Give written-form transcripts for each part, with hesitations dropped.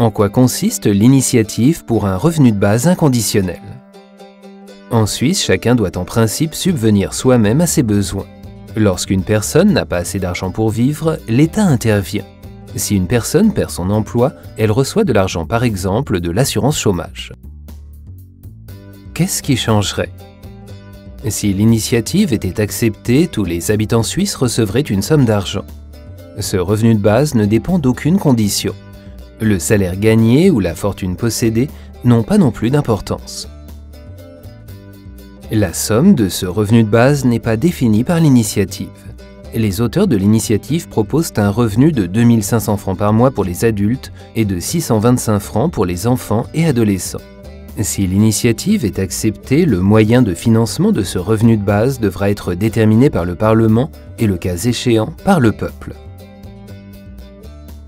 En quoi consiste l'initiative pour un revenu de base inconditionnel? En Suisse, chacun doit en principe subvenir soi-même à ses besoins. Lorsqu'une personne n'a pas assez d'argent pour vivre, l'État intervient. Si une personne perd son emploi, elle reçoit de l'argent, par exemple de l'assurance chômage. Qu'est-ce qui changerait? Si l'initiative était acceptée, tous les habitants suisses recevraient une somme d'argent. Ce revenu de base ne dépend d'aucune condition. Le salaire gagné ou la fortune possédée n'ont pas non plus d'importance. La somme de ce revenu de base n'est pas définie par l'initiative. Les auteurs de l'initiative proposent un revenu de 2 500 francs par mois pour les adultes et de 625 francs pour les enfants et adolescents. Si l'initiative est acceptée, le moyen de financement de ce revenu de base devra être déterminé par le Parlement et, le cas échéant, par le peuple.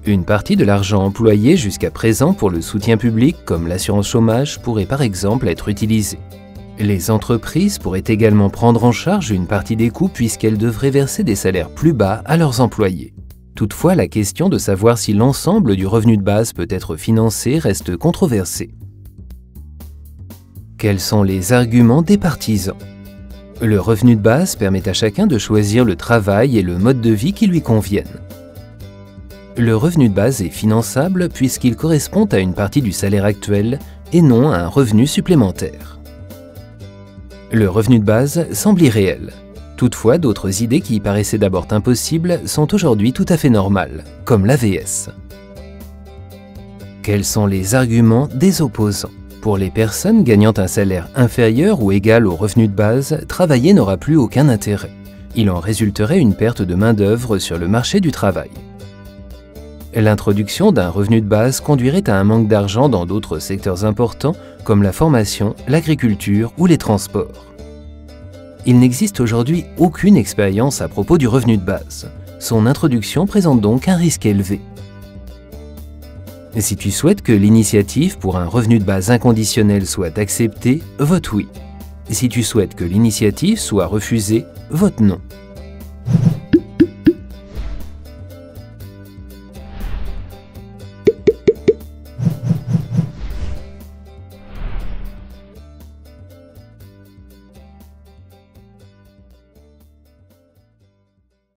Une partie de l'argent employé jusqu'à présent pour le soutien public, comme l'assurance chômage, pourrait par exemple être utilisée. Les entreprises pourraient également prendre en charge une partie des coûts puisqu'elles devraient verser des salaires plus bas à leurs employés. Toutefois, la question de savoir si l'ensemble du revenu de base peut être financé reste controversée. Quels sont les arguments des partisans? Le revenu de base permet à chacun de choisir le travail et le mode de vie qui lui conviennent. Le revenu de base est finançable puisqu'il correspond à une partie du salaire actuel et non à un revenu supplémentaire. Le revenu de base semble irréel. Toutefois, d'autres idées qui paraissaient d'abord impossibles sont aujourd'hui tout à fait normales, comme l'AVS. Quels sont les arguments des opposants? Pour les personnes gagnant un salaire inférieur ou égal au revenu de base, travailler n'aura plus aucun intérêt. Il en résulterait une perte de main-d'œuvre sur le marché du travail. L'introduction d'un revenu de base conduirait à un manque d'argent dans d'autres secteurs importants comme la formation, l'agriculture ou les transports. Il n'existe aujourd'hui aucune expérience à propos du revenu de base. Son introduction présente donc un risque élevé. Si tu souhaites que l'initiative pour un revenu de base inconditionnel soit acceptée, vote oui. Si tu souhaites que l'initiative soit refusée, vote non.